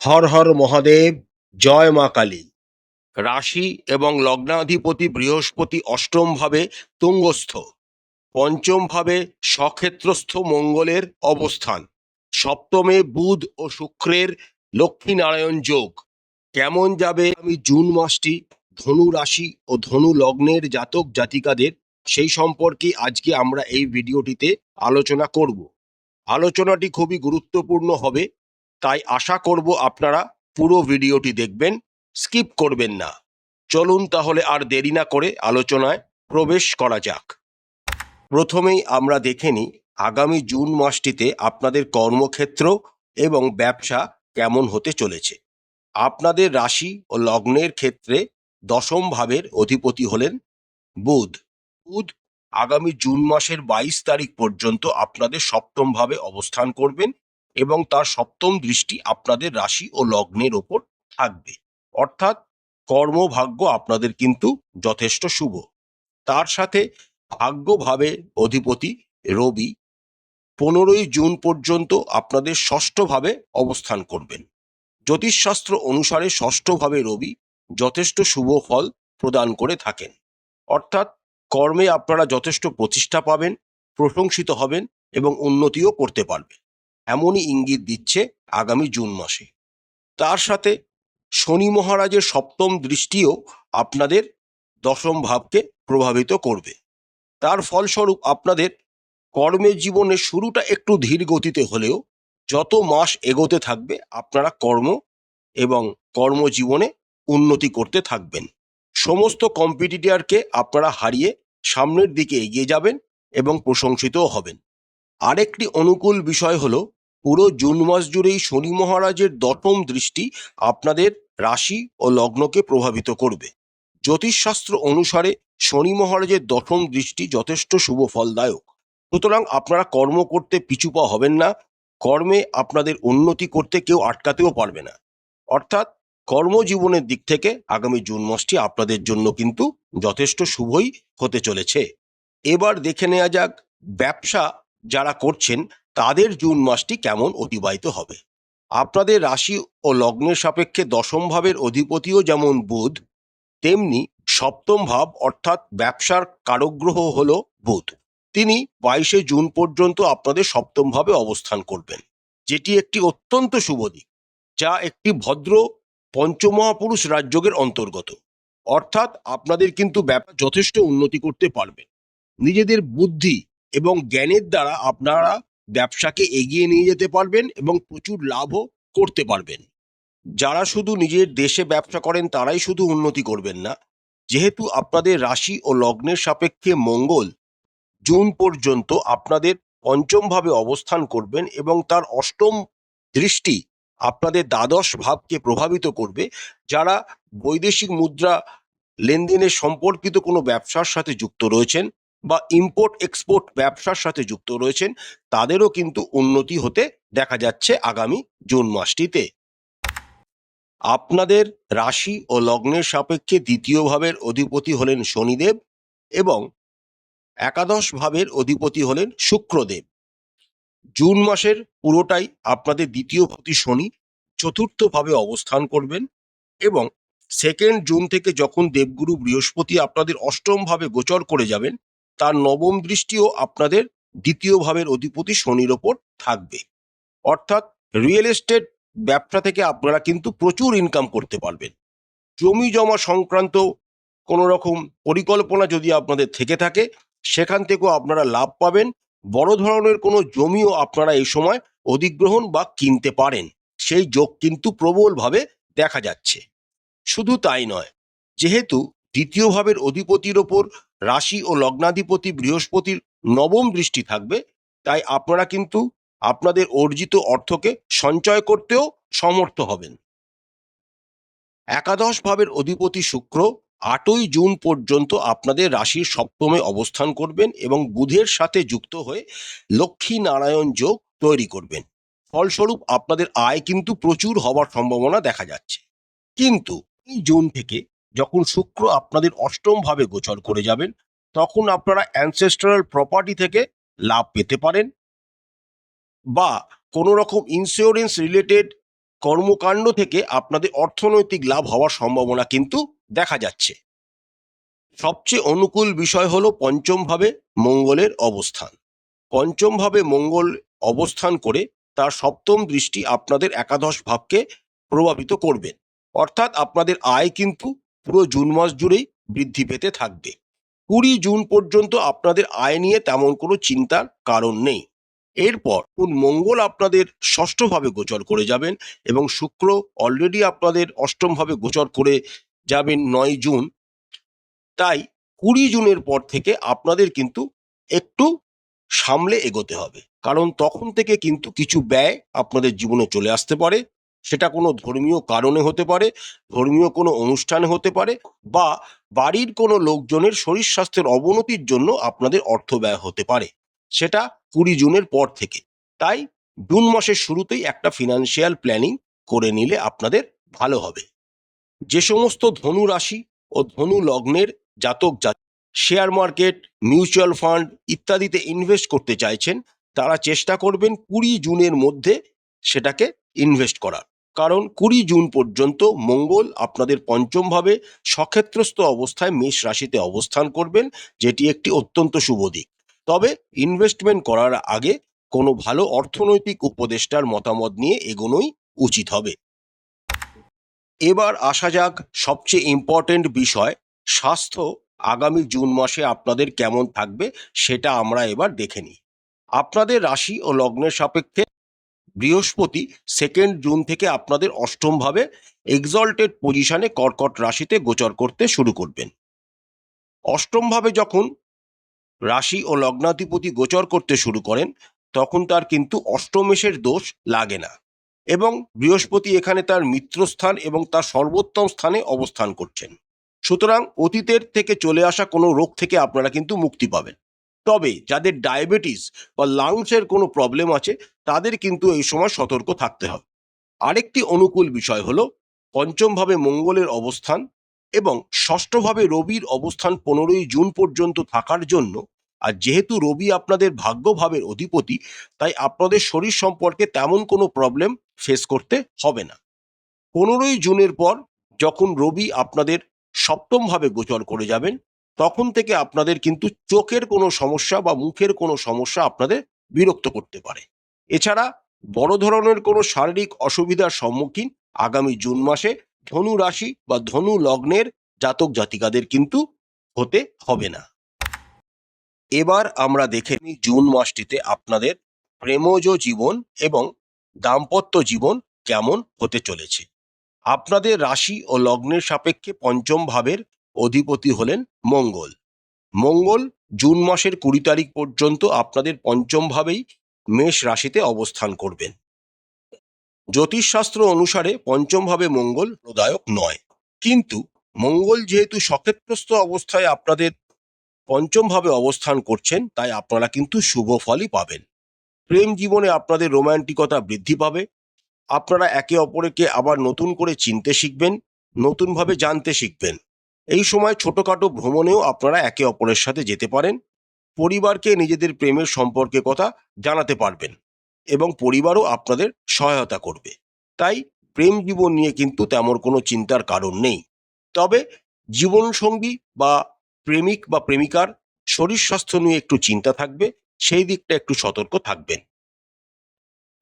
হর হর মহাদেব, জয় মা কালী। রাশি এবং লগ্নাধিপতি বৃহস্পতি অষ্টম ভাবে তুঙ্গস্থ, পঞ্চম ভাবে স্বক্ষেত্রস্থ মঙ্গলের অবস্থান, সপ্তমে বুধ ও শুক্রের লক্ষ্মীনারায়ণ যোগ। কেমন যাবে আমি জুন মাসটি ধনু রাশি ও ধনু লগ্নের জাতক জাতিকাদের, সেই সম্পর্কে আজকে আমরা এই ভিডিওটিতে আলোচনা করব। আলোচনাটি খুবই গুরুত্বপূর্ণ হবে, তাই আশা করব আপনারা পুরো ভিডিওটি দেখবেন, স্কিপ করবেন না। চলুন তাহলে আর দেরি না করে আলোচনায় প্রবেশ করা যাক। প্রথমেই আমরা দেখে নিই আগামী জুন মাসটিতে আপনাদের কর্মক্ষেত্র এবং ব্যবসা কেমন হতে চলেছে। আপনাদের রাশি ও লগ্নের ক্ষেত্রে দশম ভাবের অধিপতি হলেন বুধ। বুধ আগামী জুন মাসের 22 তারিখ পর্যন্ত আপনাদের সপ্তম ভাবে অবস্থান করবেন এবং তার সপ্তম দৃষ্টি আপনাদের রাশি ও লগ্নের ওপর থাকবে। অর্থাৎ কর্মভাগ্য আপনাদের কিন্তু যথেষ্ট শুভ। তার সাথে ভাগ্যভাবের অধিপতি রবি 15ই জুন পর্যন্ত আপনাদের ষষ্ঠভাবে অবস্থান করবেন। জ্যোতিষশাস্ত্র অনুসারে ষষ্ঠভাবে রবি যথেষ্ট শুভ ফল প্রদান করে থাকেন। অর্থাৎ কর্মে আপনারা যথেষ্ট প্রতিষ্ঠা পাবেন, প্রশংসিত হবেন এবং উন্নতিও করতে পারবেন, এমনই ইঙ্গিত দিচ্ছে আগামী জুন মাসে। তার সাথে শনি মহারাজের সপ্তম দৃষ্টিও আপনাদের দশম ভাবকে প্রভাবিত করবে। তার ফলস্বরূপ আপনাদের কর্মের জীবনের শুরুটা একটু ধীর গতিতে হলেও যত মাস এগোতে থাকবে আপনারা কর্ম এবং কর্মজীবনে উন্নতি করতে থাকবেন। সমস্ত কম্পিটিটরকে আপনারা হারিয়ে সামনের দিকে এগিয়ে যাবেন এবং প্রশংসিতও হবেন। আরেকটি অনুকূল বিষয় হলো পুরো জুন মাস জুড়েই শনি মহারাজের দশম দৃষ্টি আপনাদের রাশি ও লগ্নকে প্রভাবিত করবে। জ্যোতিষশাস্ত্র অনুসারে শনি মহারাজের দশম দৃষ্টি যথেষ্ট শুভ ফলদায়ক। সুতরাং আপনারা কর্ম করতে পিছুপা হবেন না, কর্মে আপনাদের উন্নতি করতে কেউ আটকাতেও পারবে না। অর্থাৎ কর্মজীবনের দিক থেকে আগামী জুন মাসটি আপনাদের জন্য কিন্তু যথেষ্ট শুভই হতে চলেছে। এবার দেখে নেওয়া যাক ব্যবসা যারা করছেন তাদের জুন মাসটি কেমন অতিবাহিত হবে। আপনাদের রাশি ও লগ্নের সাপেক্ষে দশম ভাবের অধিপতিও যেমন বুধ, তেমনি সপ্তম ভাব অর্থাৎ ব্যবসার কারকগ্রহ হল বুধ। তিনি 22শে জুন পর্যন্ত আপনাদের সপ্তম ভাবে অবস্থান করবেন, যেটি একটি অত্যন্ত শুভ দিক, যা একটি ভদ্র পঞ্চমহাপুরুষ রাজযোগের অন্তর্গত। অর্থাৎ আপনাদের কিন্তু ব্যবসা যথেষ্ট উন্নতি করতে পারবেন। নিজেদের বুদ্ধি এবং জ্ঞানের দ্বারা আপনারা ব্যবসাকে এগিয়ে নিয়ে যেতে পারবেন এবং প্রচুর লাভও করতে পারবেন। যারা শুধু নিজের দেশে ব্যবসা করেন তারাই শুধু উন্নতি করবেন না, যেহেতু আপনাদের রাশি ও লগ্নের সাপেক্ষে মঙ্গল জুন পর্যন্ত আপনাদের পঞ্চম ভাবে অবস্থান করবেন এবং তার অষ্টম দৃষ্টি আপনাদের দ্বাদশ ভাবকে প্রভাবিত করবে। যারা বৈদেশিক মুদ্রা লেনদেনের সম্পর্কিত কোনো ব্যবসার সাথে যুক্ত রয়েছেন বা ইম্পোর্ট এক্সপোর্ট ব্যবসার সাথে যুক্ত রয়েছেন, তাদেরও কিন্তু উন্নতি হতে দেখা যাচ্ছে আগামী জুন মাসটিতে। আপনাদের রাশি ও লগ্নের সাপেক্ষে দ্বিতীয় ভাবের অধিপতি হলেন শনিদেব এবং একাদশ ভাবের অধিপতি হলেন শুক্রদেব। জুন মাসের পুরোটাই আপনাদের দ্বিতীয় পতি শনি চতুর্থ ভাবে অবস্থান করবেন এবং 2 জুন থেকে যখন দেবগুরু বৃহস্পতি আপনাদের অষ্টম ভাবে গোচর করে যাবেন, তার নবম দৃষ্টিও আপনাদের দ্বিতীয় ভাবের অধিপতি শনির ওপর থাকবে। অর্থাৎ রিয়েল এস্টেট ব্যবসা থেকে আপনারা কিন্তু প্রচুর ইনকাম করতে পারবেন। জমি জমা সংক্রান্ত কোনো রকম পরিকল্পনা যদি আপনাদের থেকে থাকে, সেখান থেকেও আপনারা লাভ পাবেন। বড় ধরনের কোনো জমিও আপনারা এই সময় অধিগ্রহণ বা কিনতে পারেন, সেই যোগ কিন্তু প্রবলভাবে দেখা যাচ্ছে। শুধু তাই নয়, যেহেতু দ্বিতীয় ভাবের অধিপতির ওপর রাশি ও লগ্নাধিপতি বৃহস্পতির নবম দৃষ্টি থাকবে, তাই আপনারা কিন্তু আপনাদের অর্জিত অর্থকে সঞ্চয় করতেও সমর্থ হবেন। একাদশ ভাবের অধিপতি শুক্র 8ই জুন পর্যন্ত আপনাদের রাশির সপ্তমে অবস্থান করবেন এবং বুধের সাথে যুক্ত হয়ে লক্ষ্মী নারায়ণ যোগ তৈরি করবেন। ফলস্বরূপ আপনাদের আয় কিন্তু প্রচুর হওয়ার সম্ভাবনা দেখা যাচ্ছে। কিন্তু এই জুন থেকে যখন শুক্র আপনাদের অষ্টম ভাবে গোচর করে যাবেন, তখন আপনারা অ্যানসেস্ট্রাল প্রপার্টি থেকে লাভ পেতে পারেন বা কোনো রকম ইন্স্যুরেন্স রিলেটেড কর্মকাণ্ড থেকে আপনাদের অর্থনৈতিক লাভ হওয়ার সম্ভাবনা কিন্তু দেখা যাচ্ছে। সবচেয়ে অনুকূল বিষয় হলো পঞ্চম ভাবে মঙ্গলের অবস্থান। পঞ্চম ভাবে মঙ্গল অবস্থান করে তার সপ্তম দৃষ্টি আপনাদের একাদশ ভাবকে প্রভাবিত করবে, অর্থাৎ আপনাদের আয় কিন্তু পুরো জুন মাস জুড়েই বৃদ্ধি পেতে থাকবে। 20 জুন পর্যন্ত আপনাদের আয় নিয়ে তেমন কোনো চিন্তার কারণ নেই। এরপর মঙ্গল আপনাদের ষষ্ঠ ভাবে গোচর করে যাবেন এবং শুক্র অলরেডি আপনাদের অষ্টম ভাবে গোচর করে যাবেন 9 জুন। তাই 20 জুনের পর থেকে আপনাদের কিন্তু একটু সামলে এগোতে হবে, কারণ তখন থেকে কিন্তু কিছু ব্যয় আপনাদের জীবনে চলে আসতে পারে। সেটা কোনো ধর্মীয় কারণে হতে পারে, ধর্মীয় কোনো অনুষ্ঠানে হতে পারে, বা বাড়ির কোনো লোকজনের শরীর স্বাস্থ্যের অবনতির জন্য আপনাদের অর্থ ব্যয় হতে পারে। সেটা 20 জুনের পর থেকে। তাই জুন মাসের শুরুতেই একটা ফিনান্সিয়াল প্ল্যানিং করে নিলে আপনাদের ভালো হবে। যে সমস্ত ধনু রাশি ও ধনু লগ্নের জাতক শেয়ার মার্কেট, মিউচুয়াল ফান্ড ইত্যাদিতে ইনভেস্ট করতে চাইছেন, তারা চেষ্টা করবেন 20 জুনের মধ্যে সেটাকে ইনভেস্ট করার। কারণ 20 জুন পর্যন্ত মঙ্গল আপনাদের পঞ্চম ভাবে সক্ষেত্রস্থ অবস্থায় মেষ রাশিতে অবস্থান করবেন, যেটি একটি অত্যন্ত শুভ দিক। তবে ইনভেস্টমেন্ট করার আগে কোনো ভালো অর্থনৈতিক উপদেষ্টার মতামত নিয়ে এগোনোই উচিত হবে। এবার আসা যাক সবচেয়ে ইম্পর্টেন্ট বিষয়, স্বাস্থ্য আগামী জুন মাসে আপনাদের কেমন থাকবে সেটা আমরা এবার দেখে নিই। আপনাদের রাশি ও লগ্নের সাপেক্ষে বৃহস্পতি 2 জুন থেকে আপনাদের অষ্টম ভাবে এক্সল্টেড পজিশনে কর্কট রাশিতে গোচর করতে শুরু করবেন। অষ্টম ভাবে যখন রাশি ও লগ্নাধিপতি গোচর করতে শুরু করেন, তখন তার কিন্তু অষ্টমেশের দোষ লাগে না, এবং বৃহস্পতি এখানে তার মিত্রস্থান এবং তার সর্বোত্তম স্থানে অবস্থান করছেন। সুতরাং অতীতের থেকে চলে আসা কোনো রোগ থেকে আপনারা কিন্তু মুক্তি পাবেন। তবে যাদের ডায়াবেটিস বা লাংসের কোনো প্রবলেম আছে, তাদের কিন্তু এই সময় সতর্ক থাকতে হবে। আরেকটি অনুকূল বিষয় হলো পঞ্চম ভাবে মঙ্গলের অবস্থান এবং ষষ্ঠ ভাবে রবির অবস্থান 15 জুন পর্যন্ত থাকার জন্য। আর যেহেতু রবি আপনাদের ভাগ্যভাবের অধিপতি, তাই আপনাদের শরীর সম্পর্কে তেমন কোনো প্রবলেম ফেস করতে হবে না। 15 জুনের পর যখন রবি আপনাদের সপ্তম ভাবে গোচর করে যাবেন, তখন থেকে আপনাদের কিন্তু চোখের কোনো সমস্যা বা মুখের কোনো সমস্যা আপনাদের বিরক্ত করতে পারে। এছাড়া বড় ধরনের কোনো শারীরিক অসুবিধার সম্মুখীন আগামী জুন মাসে ধনু রাশি বা ধনু লগ্নের জাতক জাতিকাদের কিন্তু হতে হবে না। এবার আমরা দেখে নিই জুন মাসটিতে আপনাদের প্রেমজ জীবন এবং দাম্পত্য জীবন কেমন হতে চলেছে। আপনাদের রাশি ও লগ্নের সাপেক্ষে পঞ্চম ভাবের অধিপতি হলেন মঙ্গল। মঙ্গল জুন মাসের 20 তারিখ পর্যন্ত আপনাদের পঞ্চম ভাবেই মেষ রাশিতে অবস্থান করবেন। জ্যোতিষশাস্ত্র অনুসারে পঞ্চম ভাবে মঙ্গল প্রদায়ক নয়, কিন্তু মঙ্গল যেহেতু সক্ষেত্রস্থ অবস্থায় আপনাদের পঞ্চম ভাবে অবস্থান করছেন, তাই আপনারা কিন্তু শুভ ফলই পাবেন। প্রেম জীবনে আপনাদের রোম্যান্টিকতা বৃদ্ধি পাবে। আপনারা একে অপরকে আবার নতুন করে চিনতে শিখবেন, নতুনভাবে জানতে শিখবেন। এই সময় ছোটখাটো ভ্রমণেও আপনারা একে অপরের সাথে যেতে পারেন। পরিবারকে নিজেদের প্রেমের সম্পর্কে কথা জানাতে পারবেন এবং পরিবারও আপনাদের সহায়তা করবে। তাই প্রেম জীবন নিয়ে কিন্তু তেমন কোনো চিন্তার কারণ নেই। তবে জীবনসঙ্গী বা প্রেমিক বা প্রেমিকার শরীর স্বাস্থ্য নিয়ে একটু চিন্তা থাকবে, সেই দিকটা একটু সতর্ক থাকবেন।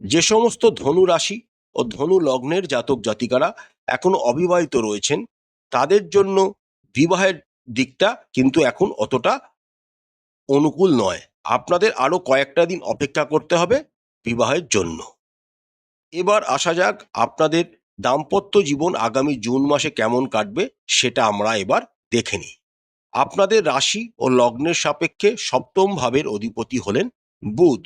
যে সমস্ত ধনু রাশি ও ধনু লগ্নের জাতক জাতিকারা এখনো অবিবাহিত রয়েছেন, তাদের জন্য বিবাহের দিকটা কিন্তু এখন অতটা অনুকূল নয়। আপনাদের আরো কয়েকটা দিন অপেক্ষা করতে হবে বিবাহের জন্য। এবার আসা যাক আপনাদের দাম্পত্য জীবন আগামী জুন মাসে কেমন কাটবে সেটা আমরা এবার দেখে নিই। আপনাদের রাশি ও লগ্নের সাপেক্ষে সপ্তম ভাবের অধিপতি হলেন বুধ।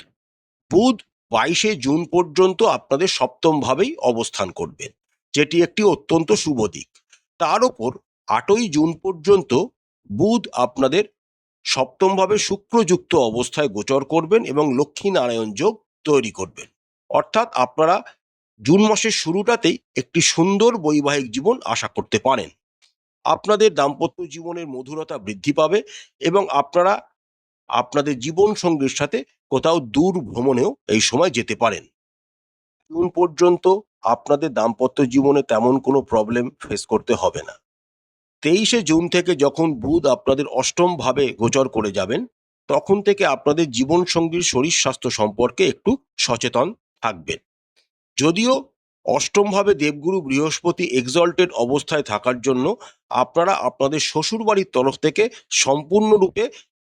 বুধ 22 জুন পর্যন্ত আপনাদের সপ্তম ভাবেই অবস্থান করবেন, যেটি একটি অত্যন্ত শুভ দিক। তার ওপর 8 জুন পর্যন্ত বুধ আপনাদের সপ্তম ভাবে শুক্রযুক্ত অবস্থায় গোচর করবেন এবং লক্ষ্মী নারায়ণ যোগ তৈরি করবেন। অর্থাৎ আপনারা জুন মাসের শুরুটাতেই একটি সুন্দর বৈবাহিক জীবন আশা করতে পারেন। আপনাদের দাম্পত্য জীবনের মধুরতা বৃদ্ধি পাবে এবং আপনারা আপনাদের জীবন সঙ্গীর সাথে কোথাও দূর ভ্রমণেও এই সময় যেতে পারেন। জুন পর্যন্ত আপনাদের দাম্পত্য জীবনে তেমন কোনো প্রবলেম ফেস করতে হবে না। 23শে জুন থেকে যখন বুধ আপনাদের অষ্টম ভাবে গোচর করে যাবেন, তখন থেকে আপনাদের জীবনসঙ্গীর শরীর স্বাস্থ্য সম্পর্কে একটু সচেতন থাকবেন। যদিও অষ্টমভাবে দেবগুরু বৃহস্পতি এক্সল্টেড অবস্থায় থাকার জন্য আপনারা আপনাদের শ্বশুরবাড়ির তরফ থেকে সম্পূর্ণরূপে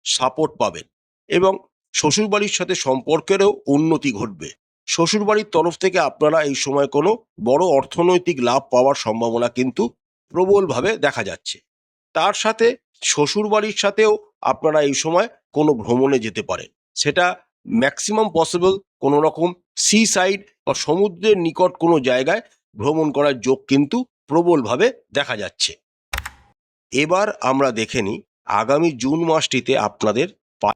সাপোর্ট পাবেন এবং শ্বশুরবাড়ির সাথে সম্পর্কেরও উন্নতি ঘটবে। শ্বশুরবাড়ির তরফ থেকে আপনারা এই সময় কোনো বড় অর্থনৈতিক লাভ পাওয়ার সম্ভাবনা কিন্তু প্রবলভাবে দেখা যাচ্ছে। তার সাথে শ্বশুরবাড়ির সাথেও আপনারা এই সময় কোনো ভ্রমণে যেতে পারেন। সেটা ম্যাক্সিমাম পসিবল কোনো রকম সি সাইড বা সমুদ্রের নিকট কোনো জায়গায় ভ্রমণ করার যোগ কিন্তু প্রবলভাবে দেখা যাচ্ছে। এবার আমরা দেখে নিই আগামী জুন মাসটিতে আপনাদের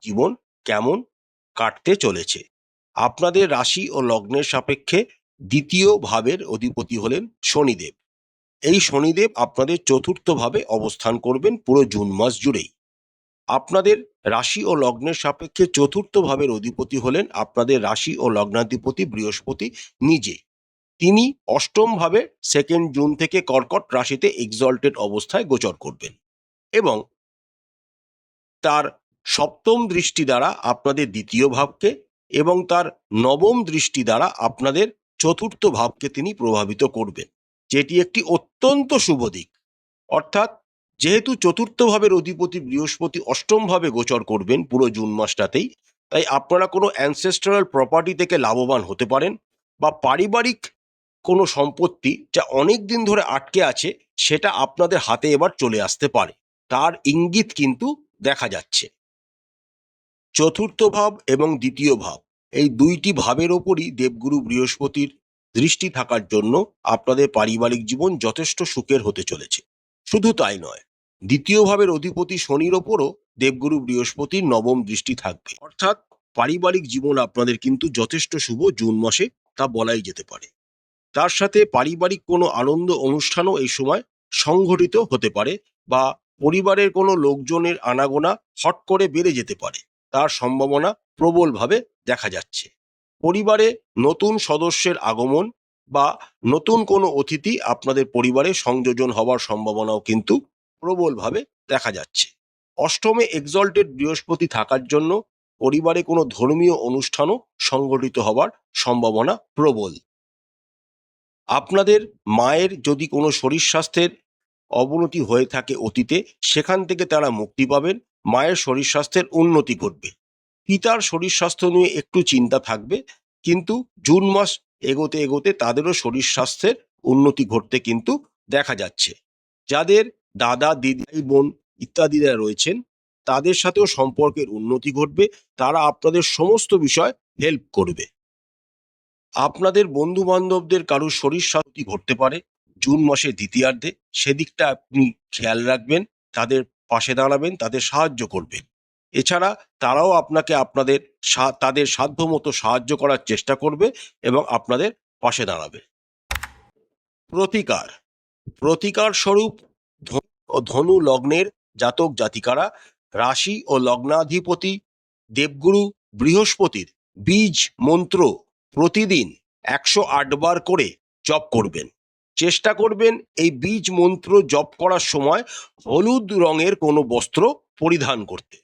জীবন কেমন কাটতে চলেছে। আপনাদের রাশি ও লগ্নের সাপেক্ষে দ্বিতীয় ভাবের অধিপতি হলেন শনিদেব। এই শনিদেব আপনাদের চতুর্থ ভাবে অবস্থান করবেন পুরো জুন মাস জুড়েই। আপনাদের রাশি ও লগ্নের সাপেক্ষে চতুর্থ ভাবের অধিপতি হলেন আপনাদের রাশি ও লগ্নাধিপতি বৃহস্পতি নিজে। তিনি অষ্টম ভাবে 2 জুন থেকে কর্কট রাশিতে এক্সল্টেড অবস্থায় গোচর করবেন এবং তার সপ্তম দৃষ্টি দ্বারা আপনাদের দ্বিতীয় ভাবকে এবং তার নবম দৃষ্টি দ্বারা আপনাদের চতুর্থ ভাবকে তিনি প্রভাবিত করবেন, যেটি একটি অত্যন্ত শুভ দিক। অর্থাৎ যেহেতু চতুর্থ ভাবের অধিপতি বৃহস্পতি অষ্টম ভাবে গোচর করবেন পুরো জুন মাসটাতেই, তাই আপনারা কোনো অ্যানসেস্ট্রাল প্রপার্টি থেকে লাভবান হতে পারেন বা পারিবারিক কোনো সম্পত্তি যা অনেক দিন ধরে আটকে আছে সেটা আপনাদের হাতে এবার চলে আসতে পারে, তার ইঙ্গিত কিন্তু দেখা যাচ্ছে। চতুর্থ ভাব এবং দ্বিতীয় ভাব এই দুইটি ভাবের ওপরই দেবগুরু বৃহস্পতির দৃষ্টি থাকার জন্য আপনাদের পারিবারিক জীবন যথেষ্ট সুখের হতে চলেছে। শুধু তাই নয়, দ্বিতীয় ভাবের অধিপতি শনির ওপরও দেবগুরু বৃহস্পতির নবম দৃষ্টি থাকবে। অর্থাৎ পারিবারিক জীবন আপনাদের কিন্তু যথেষ্ট শুভ জুন মাসে, তা বলাই যেতে পারে। তার সাথে পারিবারিক কোনো আনন্দ অনুষ্ঠানও এই সময় সংঘটিত হতে পারে বা পরিবারের কোনো লোকজনের আনাগোনা হট করে বেড়ে যেতে পারে, তার সম্ভাবনা প্রবলভাবে দেখা যাচ্ছে। পরিবারে নতুন সদস্যের আগমন বা নতুন কোনো অতিথি আপনাদের পরিবারে সংযোজন হওয়ার সম্ভাবনাও কিন্তু প্রবলভাবে দেখা যাচ্ছে। অষ্টমে এক্সল্টেড বৃহস্পতি থাকার জন্য পরিবারে কোনো ধর্মীয় অনুষ্ঠানও সংঘটিত হওয়ার সম্ভাবনা প্রবল। আপনাদের মায়ের যদি কোনো শরীর স্বাস্থ্যের অবনতি হয়ে থাকে অতীতে, সেখান থেকে তারা মুক্তি পাবেন, মায়ের শরীর স্বাস্থ্যের উন্নতি ঘটবে। পিতার শরীর স্বাস্থ্য নিয়ে একটু চিন্তা থাকবে, কিন্তু জুন মাস এগোতে এগোতে তাদেরও শরীর স্বাস্থ্যের উন্নতি ঘটতে কিন্তু দেখা যাচ্ছে। যাদের দাদা দিদি বোন ইত্যাদিরা রয়েছেন তাদের সাথেও সম্পর্কের উন্নতি ঘটবে, তারা আপনাদের সমস্ত বিষয় হেল্প করবে। আপনাদের বন্ধু বান্ধবদের কারুর শরীর স্বাস্থ্য ঘটতে পারে জুন মাসের দ্বিতীয়ার্ধে, সেদিকটা আপনি খেয়াল রাখবেন, তাদের পাশে দাঁড়াবেন, তাদের সাহায্য করবেন। এছাড়া তারাও আপনাকে তাদের সাধ্যমতো সাহায্য করার চেষ্টা করবে এবং আপনাদের পাশে দাঁড়াবে। প্রতিকার প্রতিকার স্বরূপ ধনু লগ্নের জাতক জাতিকারা রাশি ও লগ্নাধিপতি দেবগুরু বৃহস্পতির বীজ মন্ত্র প্রতিদিন 108 বার করে জপ করবেন। চেষ্টা করবেন এই বীজ মন্ত্র জপ করার সময় হলুদ রঙের কোনো বস্ত্র পরিধান করতে।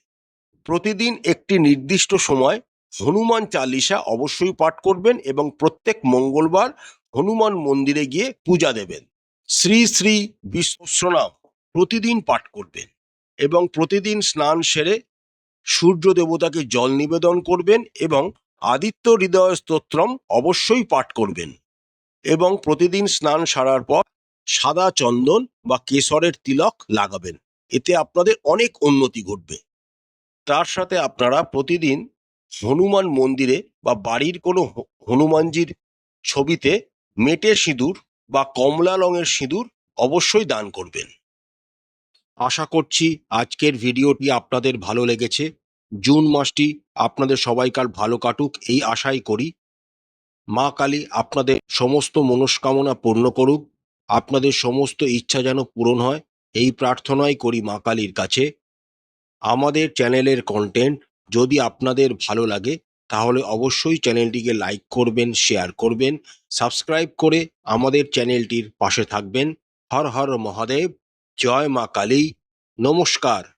প্রতিদিন একটি নির্দিষ্ট সময় হনুমান চালিসা অবশ্যই পাঠ করবেন এবং প্রত্যেক মঙ্গলবার হনুমান মন্দিরে গিয়ে পূজা দেবেন। শ্রী শ্রী বিশ্বনাম প্রতিদিন পাঠ করবেন এবং প্রতিদিন স্নান সেরে সূর্য দেবতাকে জল নিবেদন করবেন এবং আদিত্য হৃদয় স্তোত্রম অবশ্যই পাঠ করবেন এবং প্রতিদিন স্নান সারার পর সাদা চন্দন বা কেশরের তিলক লাগাবেন। এতে আপনাদের অনেক উন্নতি ঘটবে। তার সাথে আপনারা প্রতিদিন হনুমান মন্দিরে বা বাড়ির কোনো হনুমানজির ছবিতে মেটে সিঁদুর বা কমলা রঙের সিঁদুর অবশ্যই দান করবেন। আশা করছি আজকের ভিডিওটি আপনাদের ভালো লেগেছে। জুন মাসটি আপনাদের সবাইকার ভালো কাটুক এই আশাই করি। মা কালী আপনাদের সমস্ত মনস্কামনা পূর্ণ করুক, আপনাদের সমস্ত ইচ্ছা যেন পূরণ হয় এই প্রার্থনাই করি মা কালীর কাছে। আমাদের চ্যানেলের কন্টেন্ট যদি আপনাদের ভালো লাগে তাহলে অবশ্যই চ্যানেলটিকে লাইক করবেন, শেয়ার করবেন, সাবস্ক্রাইব করে আমাদের চ্যানেলটির পাশে থাকবেন। হর হর মহাদেব, জয় মা কালী, নমস্কার।